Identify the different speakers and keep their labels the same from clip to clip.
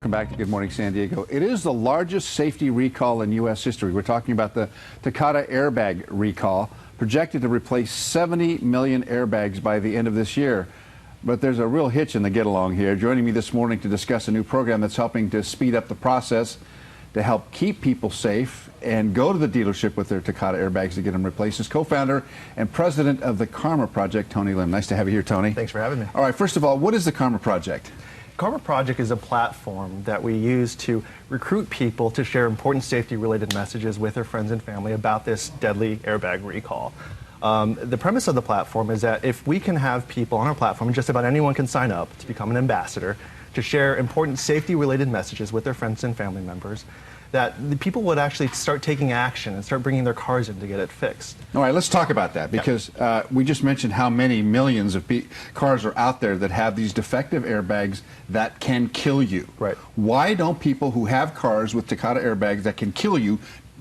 Speaker 1: Welcome back to Good Morning San Diego. It is the largest safety recall in U.S. history. We're talking about the Takata airbag recall, projected to replace 70 million airbags by the end of this year. But there's a real hitch in the get-along here. Joining me this morning to discuss a new program that's helping to speed up the process to help keep people safe and go to the dealership with their Takata airbags to get them replaced is co-founder and president of the Carma Project, Tony Lim. Nice to have you here, Tony.
Speaker 2: Thanks for having me.
Speaker 1: All right, first of all, what is the Carma Project?
Speaker 2: Carma Project is a platform that we use to recruit people to share important safety-related messages with their friends and family about this deadly airbag recall. The premise of the platform is that if we can have people on our platform, just about anyone can sign up to become an ambassador, to share important safety-related messages with their friends and family members, that the people would actually start taking action and start bringing their cars in to get it fixed.
Speaker 1: All right, let's talk about that, because we just mentioned how many millions of cars are out there that have these defective airbags that can kill you.
Speaker 2: Right.
Speaker 1: Why don't people who have cars with Takata airbags that can kill you,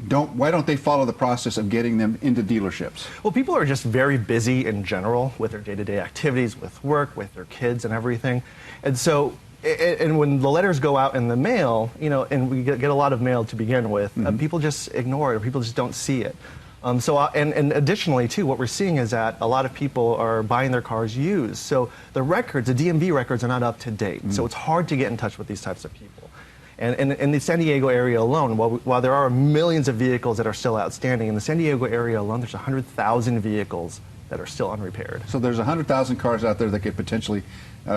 Speaker 1: why don't they follow the process of getting them into dealerships?
Speaker 2: Well, people are just very busy in general with their day-to-day activities, with work, with their kids and everything. And so, and when the letters go out in the mail, you know, and we get a lot of mail to begin with, people just ignore it, or people just don't see it. And additionally, too, what we're seeing is that a lot of people are buying their cars used. So the records, the DMV records, are not up to date. So it's hard to get in touch with these types of people. And in the San Diego area alone, while there are millions of vehicles that are still outstanding, in the San Diego area alone, there's 100,000 vehicles that are still unrepaired.
Speaker 1: So there's 100,000 cars out there that could potentially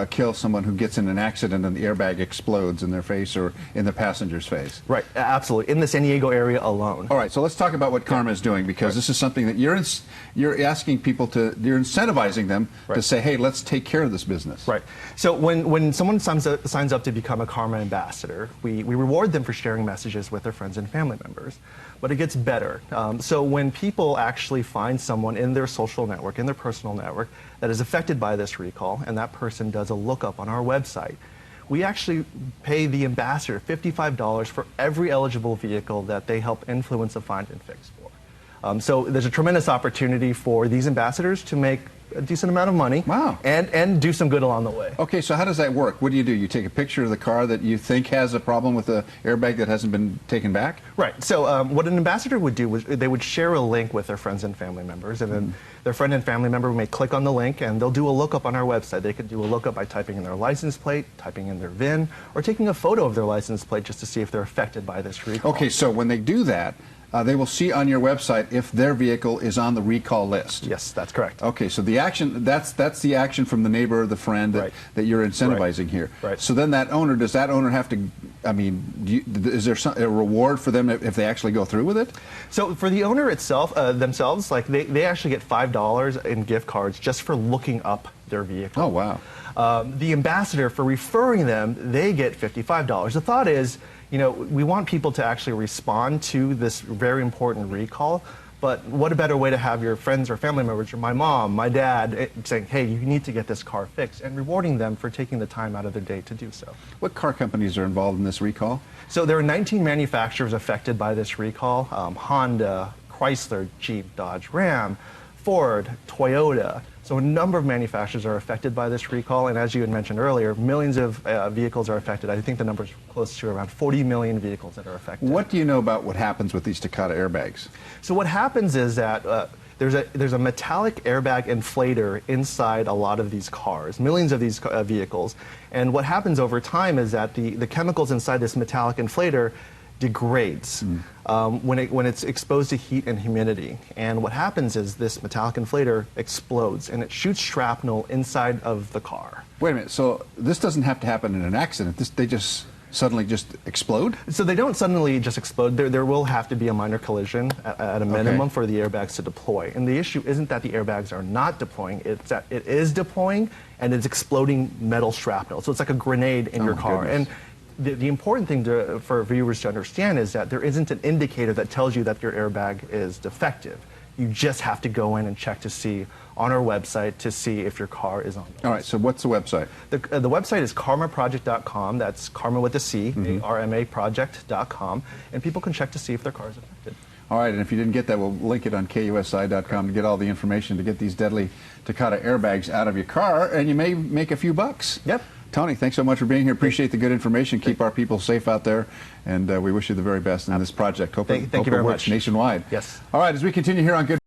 Speaker 1: kill someone who gets in an accident and the airbag explodes in their face or in the passenger's face.
Speaker 2: Right, absolutely, in the San Diego area alone.
Speaker 1: All right, so let's talk about what Carma is doing, because this is something that you're asking people to, you're incentivizing them to say, hey, let's take care of this business.
Speaker 2: Right. So when someone signs up to become a Carma ambassador, we reward them for sharing messages with their friends and family members. But it gets better. So when people actually find someone in their social network, in their personal network, that is affected by this recall, and that person does a lookup on our website, we actually pay the ambassador $55 for every eligible vehicle that they help influence a find and fix for. So there's a tremendous opportunity for these ambassadors to make a decent amount of money.
Speaker 1: Wow.
Speaker 2: And do some good along the way.
Speaker 1: Okay, so how does that work? What do? You take a picture of the car that you think has a problem with the airbag that hasn't been taken back?
Speaker 2: Right. So what an ambassador would do was they would share a link with their friends and family members, and then their friend and family member may click on the link, and they'll do a lookup on our website. They could do a lookup by typing in their license plate, typing in their VIN, or taking a photo of their license plate just to see if they're affected by this recall.
Speaker 1: Okay, so when they do that, they will see on your website if their vehicle is on the recall list.
Speaker 2: Yes, that's correct.
Speaker 1: Okay, so the action, that's the action from the neighbor or the friend that you're incentivizing here.
Speaker 2: Right.
Speaker 1: So then does that owner have to, I mean, is there a reward for them if they actually go through with it? So
Speaker 2: for the owner itself, themselves, like they actually get $5 in gift cards just for looking up their vehicle.
Speaker 1: Oh, wow.
Speaker 2: The ambassador, for referring them, they get $55. The thought is, you know, we want people to actually respond to this very important recall, but what a better way to have your friends or family members, or my mom, my dad, saying, hey, you need to get this car fixed, and rewarding them for taking the time out of their day to do so.
Speaker 1: What car companies are involved in this recall?
Speaker 2: So there are 19 manufacturers affected by this recall: Honda, Chrysler, Jeep, Dodge, Ram, Ford, Toyota. So a number of manufacturers are affected by this recall, and as you had mentioned earlier, millions of vehicles are affected. I think the number is close to around 40 million vehicles that are affected.
Speaker 1: What do you know about what happens with these Takata airbags?
Speaker 2: So what happens is that there's a metallic airbag inflator inside a lot of these cars, millions of these vehicles, and what happens over time is that the chemicals inside this metallic inflator degrades when it's exposed to heat and humidity. And what happens is this metallic inflator explodes, and it shoots shrapnel inside of the car.
Speaker 1: Wait a minute, so this doesn't have to happen in an accident. They just suddenly just explode?
Speaker 2: So they don't suddenly just explode. There will have to be a minor collision at a minimum for the airbags to deploy. And the issue isn't that the airbags are not deploying, it's that it is deploying and it's exploding metal shrapnel. So it's like a grenade in your car.
Speaker 1: Goodness.
Speaker 2: And the important thing for viewers to understand is that there isn't an indicator that tells you that your airbag is defective. You just have to go in and check to see on our website to see if your car is on the list.
Speaker 1: All right, so what's the website?
Speaker 2: The website is karmaproject.com. That's Carma with a C, A-R-M-A project.com, and people can check to see if their car is affected.
Speaker 1: All right, and if you didn't get that, we'll link it on KUSI.com to get all the information to get these deadly Takata airbags out of your car, and you may make a few bucks.
Speaker 2: Yep.
Speaker 1: Tony, thanks so much for being here. Appreciate the good information. Keep our people safe out there, and we wish you the very best in this project. Hope
Speaker 2: Thank
Speaker 1: it
Speaker 2: you very
Speaker 1: works
Speaker 2: much.
Speaker 1: nationwide.
Speaker 2: Yes.
Speaker 1: All right, as we continue here on Good